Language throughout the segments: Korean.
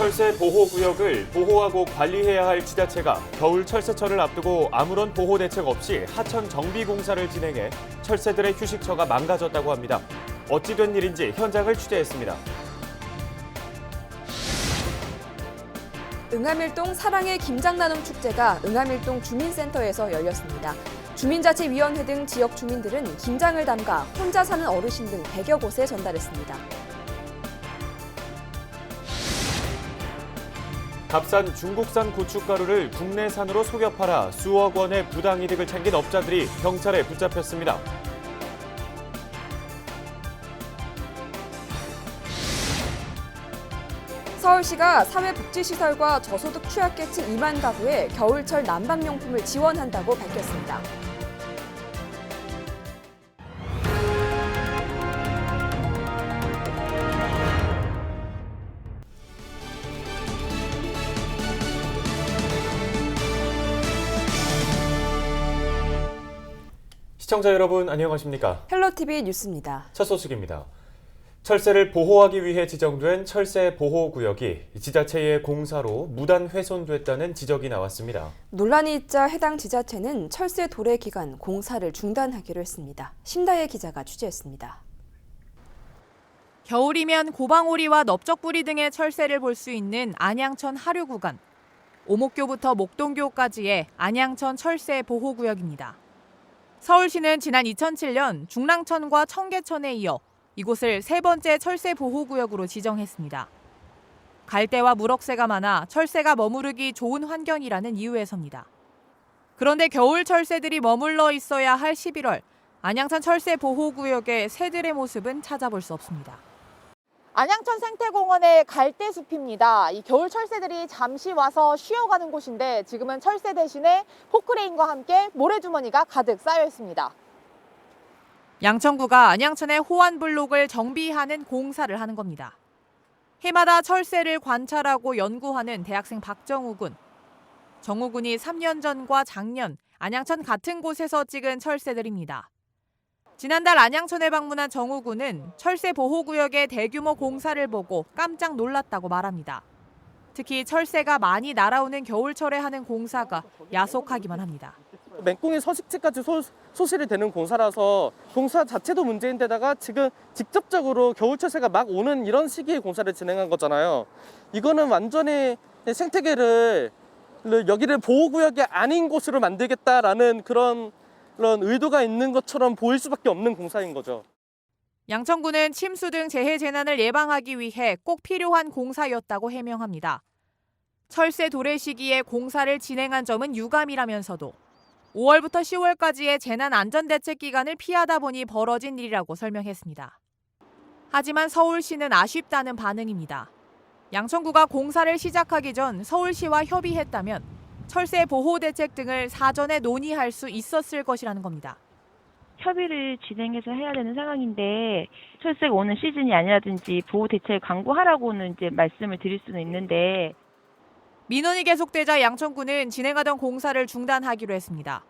철새 보호구역을 보호하고 관리해야 할 지자체가 겨울 철새철을 앞두고 아무런 보호 대책 없이 하천 정비 공사를 진행해 철새들의 휴식처가 망가졌다고 합니다. 어찌 된 일인지 현장을 취재했습니다. 응암일동 사랑의 김장나눔 축제가 응암일동 주민센터에서 열렸습니다. 주민자치위원회 등 지역 주민들은 김장을 담가 혼자 사는 어르신 등 100여 곳에 전달했습니다. 값싼 중국산 고춧가루를 국내산으로 속여 팔아 수억 원의 부당이득을 챙긴 업자들이 경찰에 붙잡혔습니다. 서울시가 사회복지시설과 저소득 취약계층 2만 가구에 겨울철 난방용품을 지원한다고 밝혔습니다. 시청자 여러분 안녕하십니까? 헬로티비 뉴스입니다. 첫 소식입니다. 철새를 보호하기 위해 지정된 철새 보호구역이 지자체의 공사로 무단 훼손됐다는 지적이 나왔습니다. 논란이 있자 해당 지자체는 철새 도래 기간 공사를 중단하기로 했습니다. 심다혜 기자가 취재했습니다. 겨울이면 고방오리와 넓적부리 등의 철새를 볼 수 있는 안양천 하류 구간. 오목교부터 목동교까지의 안양천 철새 보호구역입니다. 서울시는 지난 2007년 중랑천과 청계천에 이어 이곳을 세 번째 철새 보호구역으로 지정했습니다. 갈대와 물억새가 많아 철새가 머무르기 좋은 환경이라는 이유에서입니다. 그런데 겨울 철새들이 머물러 있어야 할 11월, 안양천 철새 보호구역의 새들의 모습은 찾아볼 수 없습니다. 안양천 생태공원의 갈대숲입니다. 이 겨울 철새들이 잠시 와서 쉬어가는 곳인데 지금은 철새 대신에 포크레인과 함께 모래주머니가 가득 쌓여 있습니다. 양천구가 안양천의 호환블록을 정비하는 공사를 하는 겁니다. 해마다 철새를 관찰하고 연구하는 대학생 박정우 군. 정우 군이 3년 전과 작년 안양천 같은 곳에서 찍은 철새들입니다. 지난달 안양천에 방문한 정우 군은 철새 보호구역의 대규모 공사를 보고 깜짝 놀랐다고 말합니다. 특히 철새가 많이 날아오는 겨울철에 하는 공사가 야속하기만 합니다. 맹꽁이 서식지까지 소실이 되는 공사라서 공사 자체도 문제인데다가 지금 직접적으로 겨울 철새가 막 오는 이런 시기에 공사를 진행한 거잖아요. 이거는 완전히 생태계를 여기를 보호구역이 아닌 곳으로 만들겠다라는 그런 의도가 있는 것처럼 보일 수밖에 없는 공사인 거죠. 양천구는 침수 등 재해 재난을 예방하기 위해 꼭 필요한 공사였다고 해명합니다. 철새 도래 시기에 공사를 진행한 점은 유감이라면서도 5월부터 10월까지의 재난 안전 대책 기간을 피하다 보니 벌어진 일이라고 설명했습니다. 하지만 서울시는 아쉽다는 반응입니다. 양천구가 공사를 시작하기 전 서울시와 협의했다면 철새 보호 대책 등을 사전에 논의할 수 있었을 것이라는 겁니다. 협의를 진행해서 해야 되는 상황인데 철새가 오는 시즌이 아니라든지 보호 대책을 강구하라고는 이제 말씀을 드릴 수는 있는데 민원이 계속되자 양천구는 진행하던 공사를 중단하기로 했습니다.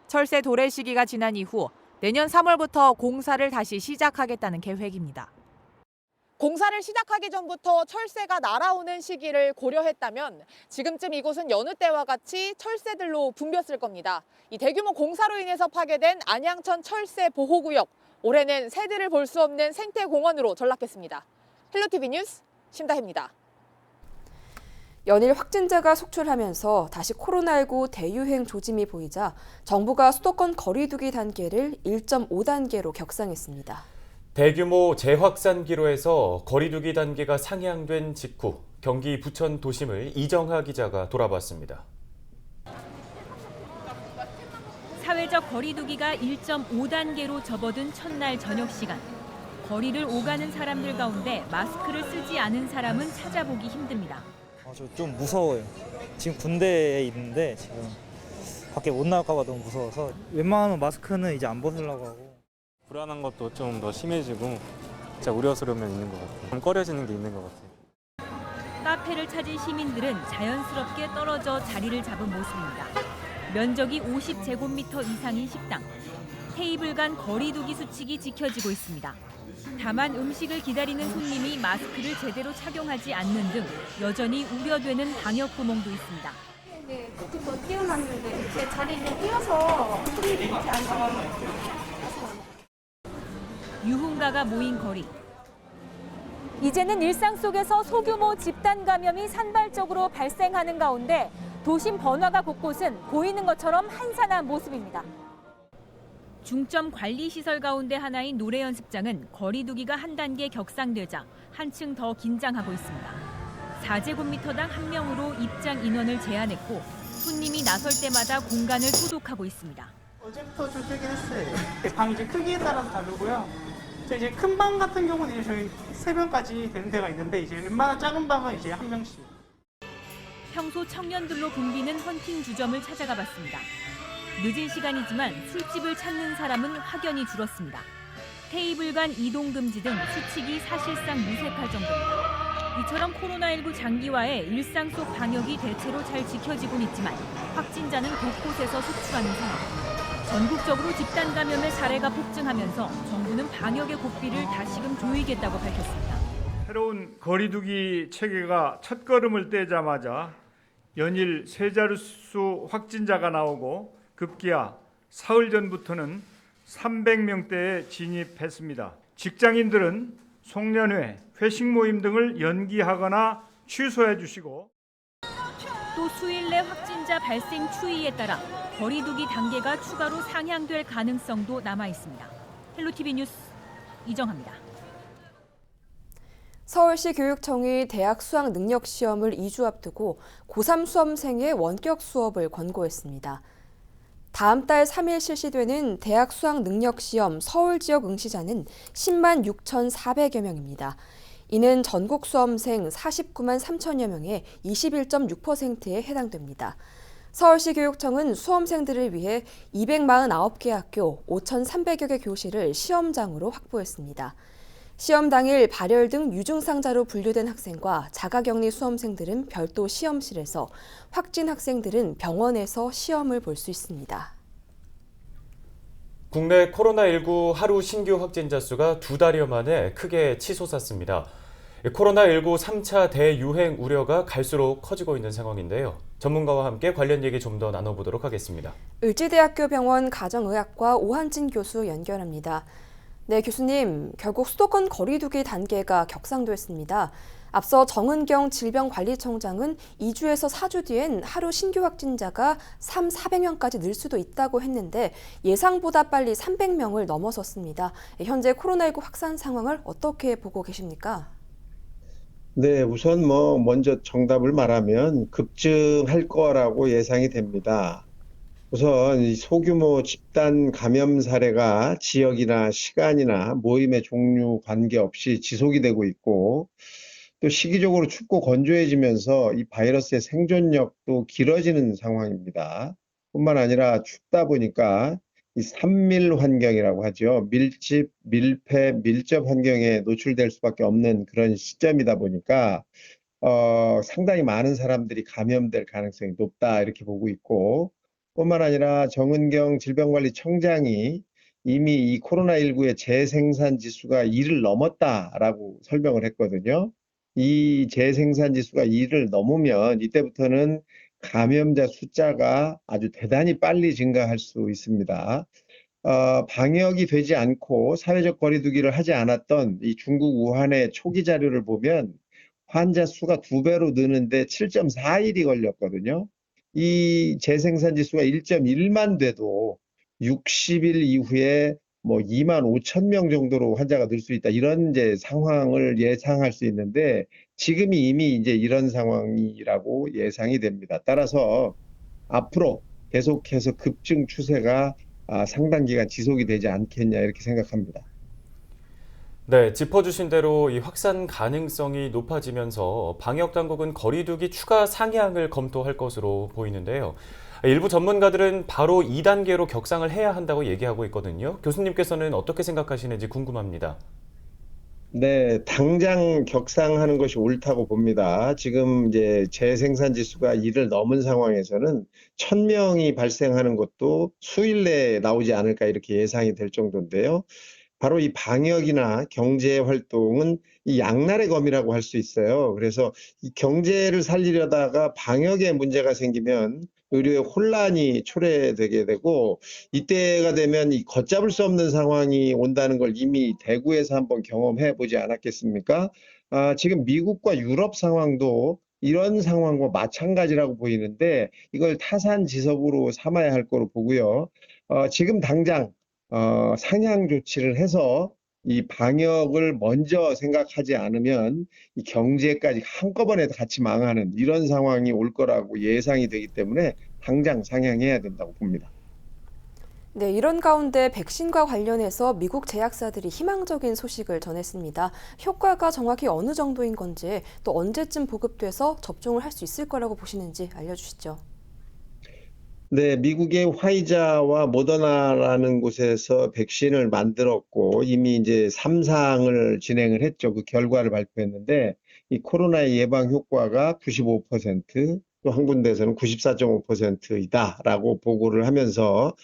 철새 도래 시기가 지난 이후 내년 3월부터 공사를 다시 시작하겠다는 계획입니다. 공사를 시작하기 전부터 철새가 날아오는 시기를 고려했다면 지금쯤 이곳은 여느 때와 같이 철새들로 붐볐을 겁니다. 이 대규모 공사로 인해서 파괴된 안양천 철새 보호구역, 올해는 새들을 볼 수 없는 생태공원으로 전락했습니다. 헬로티비 뉴스 심다혜입니다. 연일 확진자가 속출하면서 다시 코로나19 대유행 조짐이 보이자 정부가 수도권 거리두기 단계를 1.5단계로 격상했습니다. 대규모 재확산 기로에서 거리두기 단계가 상향된 직후 경기 부천 도심을 이정하 기자가 돌아봤습니다. 사회적 거리두기가 1.5단계로 접어든 첫날 저녁 시간. 거리를 오가는 사람들 가운데 마스크를 쓰지 않은 사람은 찾아보기 힘듭니다. 저 좀 무서워요. 지금 군대에 있는데 지금 밖에 못 나갈까 봐 너무 무서워서 웬만하면 마스크는 이제 안 벗으려고 하고. 불안한 것도 좀 더 심해지고 진짜 우려스러움이 있는 것 같아요. 좀 꺼려지는 게 있는 것 같아요. 카페를 찾은 시민들은 자연스럽게 떨어져 자리를 잡은 모습입니다. 면적이 50제곱미터 이상인 식당. 테이블 간 거리두기 수칙이 지켜지고 있습니다. 다만 음식을 기다리는 손님이 마스크를 제대로 착용하지 않는 등 여전히 우려되는 방역 구멍도 있습니다. 네, 더 띄워놨는데 제 자리를 띄워서 손님이 이렇게 앉아가지고. 유흥가가 모인 거리. 이제는 일상 속에서 소규모 집단 감염이 산발적으로 발생하는 가운데 도심 번화가 곳곳은 보이는 것처럼 한산한 모습입니다. 중점 관리 시설 가운데 하나인 노래 연습장은 거리 두기가 한 단계 격상되자 한층 더 긴장하고 있습니다. 4제곱미터당 1명으로 입장 인원을 제한했고 손님이 나설 때마다 공간을 소독하고 있습니다. 어제부터 좀 크긴 했어요. 방 이제 크기에 따라서 다르고요. 이제 큰 방 같은 경우는 이제 저희 3명까지 되는 데가 있는데 이제 웬만한 작은 방은 이제 1명씩. 평소 청년들로 붐비는 헌팅 주점을 찾아가 봤습니다. 늦은 시간이지만 술집을 찾는 사람은 확연히 줄었습니다. 테이블 간 이동 금지 등 수칙이 사실상 무색할 정도입니다. 이처럼 코로나19 장기화에 일상 속 방역이 대체로 잘 지켜지곤 있지만 확진자는 곳곳에서 속출하는 상황. 전국적으로 집단 감염의 사례가 폭증하면서 정부는 방역의 고삐를 다시금 조이겠다고 밝혔습니다. 새로운 거리두기 체계가 첫걸음을 떼자마자 연일 세 자릿수 확진자가 나오고 급기야 사흘 전부터는 300명대에 진입했습니다. 직장인들은 송년회, 회식 모임 등을 연기하거나 취소해 주시고 또 수일 내 확진자 발생 추이에 따라 거리두기 단계가 추가로 상향될 가능성도 남아 있습니다. 헬로티비 뉴스 이정합니다. 서울시 교육청이 대학 수학 능력 시험을 2주 앞두고 고3 수험생의 원격 수업을 권고했습니다. 다음 달 3일 실시되는 대학 수학 능력 시험 서울 지역 응시자는 10만 6,400여 명입니다. 이는 전국 수험생 49만 3천여 명의 21.6%에 해당됩니다. 서울시 교육청은 수험생들을 위해 249개 학교 5,300여 개 교실을 시험장으로 확보했습니다. 시험 당일 발열 등 유증상자로 분류된 학생과 자가격리 수험생들은 별도 시험실에서, 확진 학생들은 병원에서 시험을 볼 수 있습니다. 국내 코로나19 하루 신규 확진자 수가 2달여 만에 크게 치솟았습니다. 코로나19 3차 대유행 우려가 갈수록 커지고 있는 상황인데요. 전문가와 함께 관련 얘기 좀 더 나눠보도록 하겠습니다. 을지대학교 병원 가정의학과 오한진 교수 연결합니다. 네, 교수님, 결국 수도권 거리두기 단계가 격상됐습니다. 앞서 정은경 질병관리청장은 2주에서 4주 뒤엔 하루 신규 확진자가 400명까지 늘 수도 있다고 했는데 예상보다 빨리 300명을 넘어섰습니다. 현재 코로나19 확산 상황을 어떻게 보고 계십니까? 네, 우선 먼저 정답을 말하면 급증할 거라고 예상이 됩니다. 우선 이 소규모 집단 감염 사례가 지역이나 시간이나 모임의 종류 관계없이 지속이 되고 있고, 또 시기적으로 춥고 건조해지면서 이 바이러스의 생존력도 길어지는 상황입니다. 뿐만 아니라 춥다 보니까 이 산밀 환경이라고 하죠. 밀집, 밀폐, 밀접 환경에 노출될 수밖에 없는 그런 시점이다 보니까 상당히 많은 사람들이 감염될 가능성이 높다 이렇게 보고 있고, 뿐만 아니라 정은경 질병관리청장이 이미 이 코로나19의 재생산 지수가 2를 넘었다라고 설명을 했거든요. 이 재생산 지수가 2를 넘으면 이때부터는 감염자 숫자가 아주 대단히 빨리 증가할 수 있습니다. 방역이 되지 않고 사회적 거리두기를 하지 않았던 이 중국 우한의 초기 자료를 보면 환자 수가 2배로 느는데 7.4일이 걸렸거든요. 이 재생산 지수가 1.1만 돼도 60일 이후에 2만 5천 명 정도로 환자가 늘 수 있다. 이런 이제 상황을 예상할 수 있는데 지금이 이미 이제 이런 상황이라고 예상이 됩니다. 따라서 앞으로 계속해서 급증 추세가 상당 기간 지속이 되지 않겠냐 이렇게 생각합니다. 네, 짚어주신 대로 이 확산 가능성이 높아지면서 방역당국은 거리두기 추가 상향을 검토할 것으로 보이는데요. 일부 전문가들은 바로 2단계로 격상을 해야 한다고 얘기하고 있거든요. 교수님께서는 어떻게 생각하시는지 궁금합니다. 네, 당장 격상하는 것이 옳다고 봅니다. 지금 이제 재생산 지수가 2를 넘은 상황에서는 1,000명이 발생하는 것도 수일 내에 나오지 않을까 이렇게 예상이 될 정도인데요. 바로 이 방역이나 경제 활동은 이 양날의 검이라고 할 수 있어요. 그래서 이 경제를 살리려다가 방역에 문제가 생기면 의료에 혼란이 초래되게 되고, 이때가 되면 이 걷잡을 수 없는 상황이 온다는 걸 이미 대구에서 한번 경험해 보지 않았겠습니까? 지금 미국과 유럽 상황도 이런 상황과 마찬가지라고 보이는데, 이걸 타산지석으로 삼아야 할 거로 보고요. 지금 당장 상향 조치를 해서 이 방역을 먼저 생각하지 않으면 이 경제까지 한꺼번에 같이 망하는 이런 상황이 올 거라고 예상이 되기 때문에 당장 상향해야 된다고 봅니다. 네, 이런 가운데 백신과 관련해서 미국 제약사들이 희망적인 소식을 전했습니다. 효과가 정확히 어느 정도인 건지, 또 언제쯤 보급돼서 접종을 할 수 있을 거라고 보시는지 알려주시죠. 네, 미국의 화이자와 모더나라는 곳에서 백신을 만들었고 이미 이제 3상을 진행을 했죠. 그 결과를 발표했는데 이 코로나의 예방 효과가 95%, 또 한 군데에서는 94.5%이다라고 보고를 하면서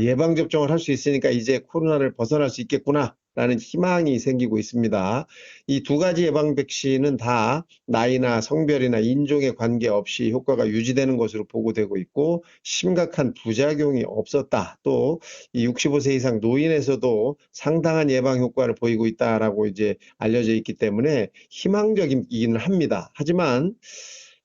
예방 접종을 할 수 있으니까 이제 코로나를 벗어날 수 있겠구나라는 희망이 생기고 있습니다. 이 두 가지 예방 백신은 다 나이나 성별이나 인종에 관계없이 효과가 유지되는 것으로 보고되고 있고 심각한 부작용이 없었다. 또 이 65세 이상 노인에서도 상당한 예방 효과를 보이고 있다라고 이제 알려져 있기 때문에 희망적이기는 합니다. 하지만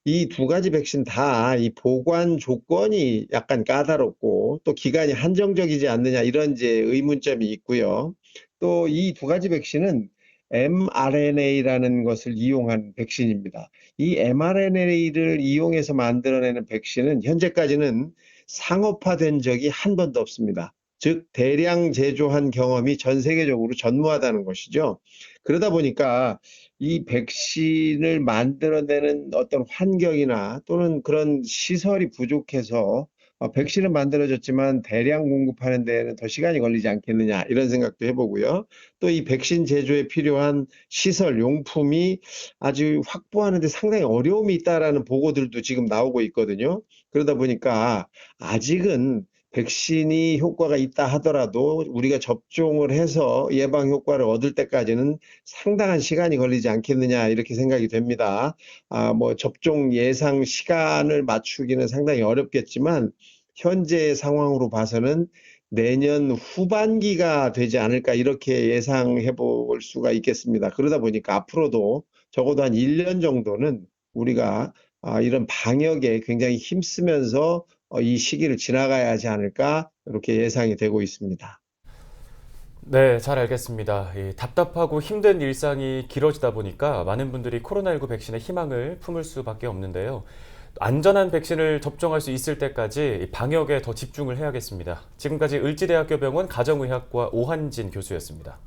이 두 가지 백신 다 이 보관 조건이 약간 까다롭고 또 기간이 한정적이지 않느냐 이런 이제 의문점이 있고요. 또 이 두 가지 백신은 mRNA라는 것을 이용한 백신입니다. 이 mRNA를 이용해서 만들어내는 백신은 현재까지는 상업화된 적이 한 번도 없습니다. 즉 대량 제조한 경험이 전 세계적으로 전무하다는 것이죠. 그러다 보니까 이 백신을 만들어내는 어떤 환경이나 또는 그런 시설이 부족해서 백신은 만들어졌지만 대량 공급하는 데에는 더 시간이 걸리지 않겠느냐 이런 생각도 해보고요. 또 이 백신 제조에 필요한 시설, 용품이 아주 확보하는 데 상당히 어려움이 있다라는 보고들도 지금 나오고 있거든요. 그러다 보니까 아직은 백신이 효과가 있다 하더라도 우리가 접종을 해서 예방 효과를 얻을 때까지는 상당한 시간이 걸리지 않겠느냐 이렇게 생각이 됩니다. 뭐 접종 예상 시간을 맞추기는 상당히 어렵겠지만 현재 상황으로 봐서는 내년 후반기가 되지 않을까 이렇게 예상해 볼 수가 있겠습니다. 그러다 보니까 앞으로도 적어도 한 1년 정도는 우리가 이런 방역에 굉장히 힘쓰면서 이 시기를 지나가야 하지 않을까 이렇게 예상이 되고 있습니다. 네, 잘 알겠습니다. 답답하고 힘든 일상이 길어지다 보니까 많은 분들이 코로나19 백신에 희망을 품을 수밖에 없는데요. 안전한 백신을 접종할 수 있을 때까지 방역에 더 집중을 해야겠습니다. 지금까지 을지대학교 병원 가정의학과 오한진 교수였습니다.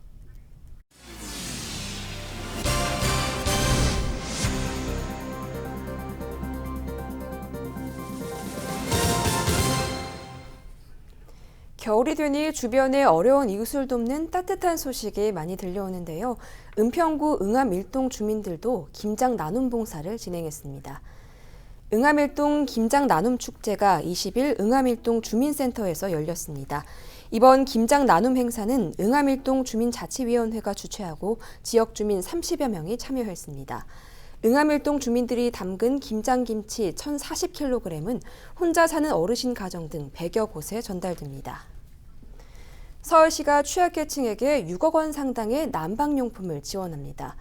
겨울이 되니 주변에 어려운 이웃을 돕는 따뜻한 소식이 많이 들려오는데요. 은평구 응암일동 주민들도 김장 나눔 봉사를 진행했습니다. 응암일동 김장 나눔 축제가 20일 응암일동 주민센터에서 열렸습니다. 이번 김장 나눔 행사는 응암일동 주민자치위원회가 주최하고 지역 주민 30여 명이 참여했습니다. 응암일동 주민들이 담근 김장김치 1,040kg은 혼자 사는 어르신 가정 등 100여 곳에 전달됩니다. 서울시가 취약계층에게 6억 원 상당의 난방용품을 지원합니다.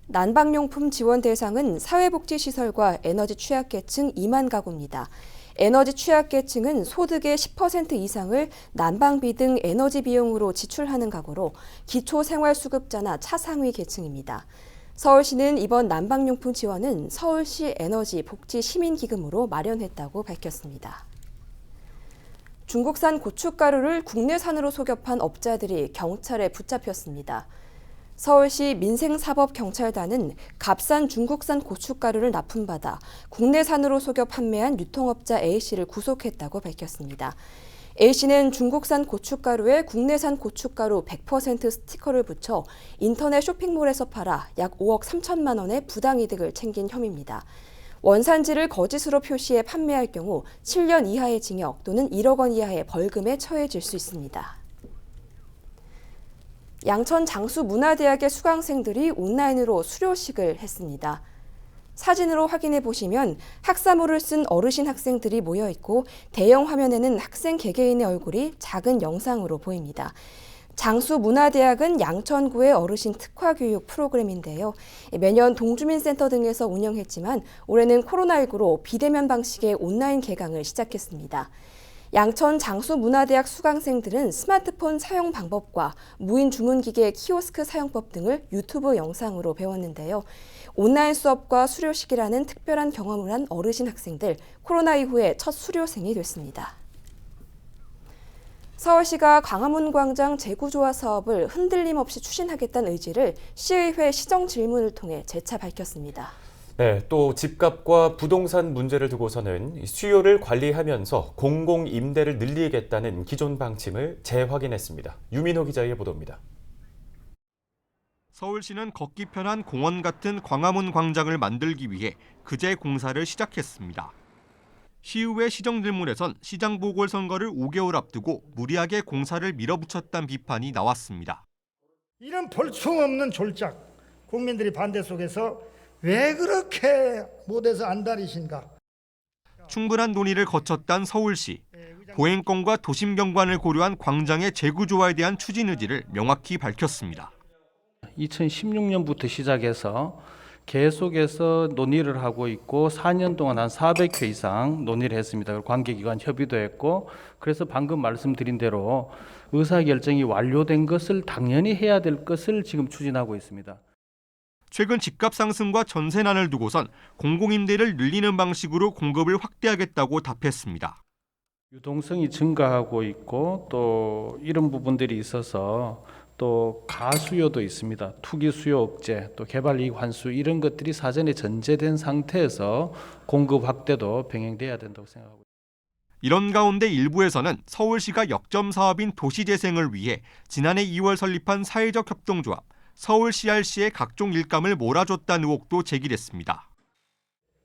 난방용품 지원 대상은 사회복지시설과 에너지 취약계층 2만 가구입니다. 에너지 취약계층은 소득의 10% 이상을 난방비 등 에너지 비용으로 지출하는 가구로 기초생활수급자나 차상위 계층입니다. 서울시는 이번 난방용품 지원은 서울시 에너지 복지 시민기금으로 마련했다고 밝혔습니다. 중국산 고춧가루를 국내산으로 속여 판 업자들이 경찰에 붙잡혔습니다. 서울시 민생사법경찰단은 값싼 중국산 고춧가루를 납품받아 국내산으로 속여 판매한 유통업자 A씨를 구속했다고 밝혔습니다. A씨는 중국산 고춧가루에 국내산 고춧가루 100% 스티커를 붙여 인터넷 쇼핑몰에서 팔아 약 5억 3천만 원의 부당이득을 챙긴 혐의입니다. 원산지를 거짓으로 표시해 판매할 경우 7년 이하의 징역 또는 1억 원 이하의 벌금에 처해질 수 있습니다. 양천 장수문화대학의 수강생들이 온라인으로 수료식을 했습니다. 사진으로 확인해 보시면 학사모를 쓴 어르신 학생들이 모여 있고 대형 화면에는 학생 개개인의 얼굴이 작은 영상으로 보입니다. 장수문화대학은 양천구의 어르신 특화교육 프로그램인데요. 매년 동주민센터 등에서 운영했지만 올해는 코로나19로 비대면 방식의 온라인 개강을 시작했습니다. 양천 장수문화대학 수강생들은 스마트폰 사용 방법과 무인 주문기계 키오스크 사용법 등을 유튜브 영상으로 배웠는데요. 온라인 수업과 수료식이라는 특별한 경험을 한 어르신 학생들, 코로나 이후에 첫 수료생이 됐습니다. 서울시가 광화문 광장 재구조화 사업을 흔들림 없이 추진하겠다는 의지를 시의회 시정 질문을 통해 재차 밝혔습니다. 네, 또 집값과 부동산 문제를 두고서는 수요를 관리하면서 공공임대를 늘리겠다는 기존 방침을 재확인했습니다. 유민호 기자의 보도입니다. 서울시는 걷기 편한 공원 같은 광화문 광장을 만들기 위해 그제 공사를 시작했습니다. 시의회 시정질문에선 시장 보궐선거를 5개월 앞두고 무리하게 공사를 밀어붙였다는 비판이 나왔습니다. 이런 볼품없는 졸작, 국민들이 반대 속에서 왜 그렇게 못해서 안달이신가? 충분한 논의를 거쳤단 서울시. 보행권과 도심 경관을 고려한 광장의 재구조화에 대한 추진 의지를 명확히 밝혔습니다. 2016년부터 시작해서 계속해서 논의를 하고 있고 4년 동안 한 400회 이상 논의를 했습니다. 관계기관 협의도 했고 그래서 방금 말씀드린 대로 의사결정이 완료된 것을 당연히 해야 될 것을 지금 추진하고 있습니다. 최근 집값 상승과 전세난을 두고선 공공임대를 늘리는 방식으로 공급을 확대하겠다고 답했습니다. 유동성이 증가하고 있고 또 이런 부분들이 있어서 또 가수요도 있습니다. 투기 수요 억제, 또 개발 이익 환수 이런 것들이 사전에 전제된 상태에서 공급 확대도 병행돼야 된다고 생각하고 있습니다. 이런 가운데 일부에서는 서울시가 역점 사업인 도시재생을 위해 지난해 2월 설립한 사회적 협동조합 서울 CRC의 각종 일감을 몰아줬다는 의혹도 제기됐습니다.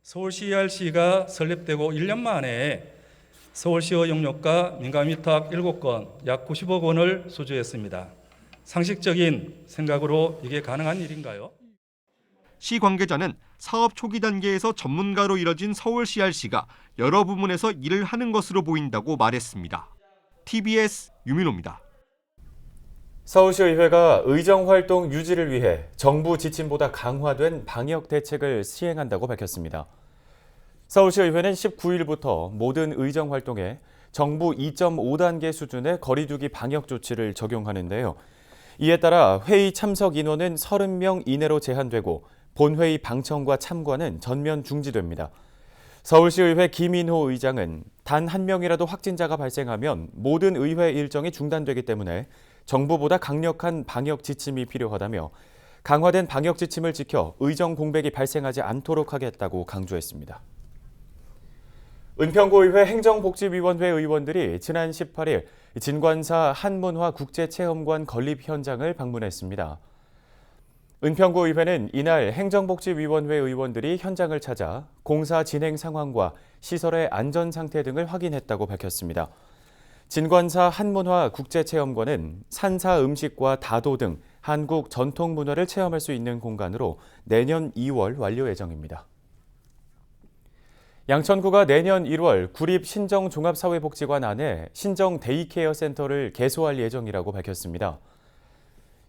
서울 CRC가 설립되고 1년 만에 서울시의 용역가 민간위탁 7건 약 90억 원을 수주했습니다. 상식적인 생각으로 이게 가능한 일인가요? 시 관계자는 사업 초기 단계에서 전문가로 이뤄진 서울 CRC가 여러 부문에서 일을 하는 것으로 보인다고 말했습니다. TBS 유민호입니다. 서울시의회가 의정활동 유지를 위해 정부 지침보다 강화된 방역 대책을 시행한다고 밝혔습니다. 서울시의회는 19일부터 모든 의정활동에 정부 2.5단계 수준의 거리두기 방역 조치를 적용하는데요. 이에 따라 회의 참석 인원은 30명 이내로 제한되고 본회의 방청과 참관은 전면 중지됩니다. 서울시의회 김인호 의장은 단 한 명이라도 확진자가 발생하면 모든 의회 일정이 중단되기 때문에 정부보다 강력한 방역 지침이 필요하다며 강화된 방역 지침을 지켜 의정 공백이 발생하지 않도록 하겠다고 강조했습니다. 은평구의회 행정복지위원회 의원들이 지난 18일 진관사 한문화 국제체험관 건립 현장을 방문했습니다. 은평구의회는 이날 행정복지위원회 의원들이 현장을 찾아 공사 진행 상황과 시설의 안전 상태 등을 확인했다고 밝혔습니다. 진관사 한문화 국제체험관은 산사 음식과 다도 등 한국 전통 문화를 체험할 수 있는 공간으로 내년 2월 완료 예정입니다. 양천구가 내년 1월 구립 신정종합사회복지관 안에 신정 데이케어 센터를 개소할 예정이라고 밝혔습니다.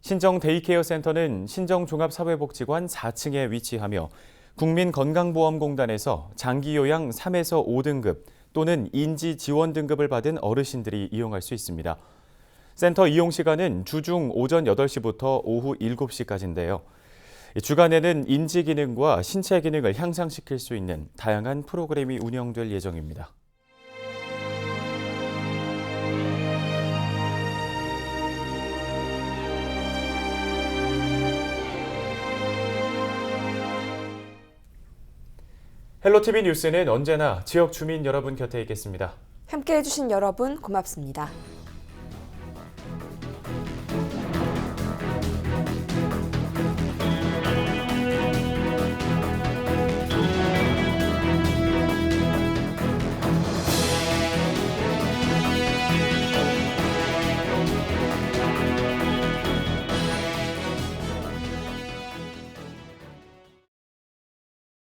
신정 데이케어 센터는 신정종합사회복지관 4층에 위치하며 국민건강보험공단에서 장기요양 3에서 5등급 또는 인지 지원 등급을 받은 어르신들이 이용할 수 있습니다. 센터 이용 시간은 주중 오전 8시부터 오후 7시까지인데요. 주간에는 인지 기능과 신체 기능을 향상시킬 수 있는 다양한 프로그램이 운영될 예정입니다. 헬로티비 뉴스는 언제나 지역 주민 여러분 곁에 있겠습니다. 함께해 주신 여러분 고맙습니다.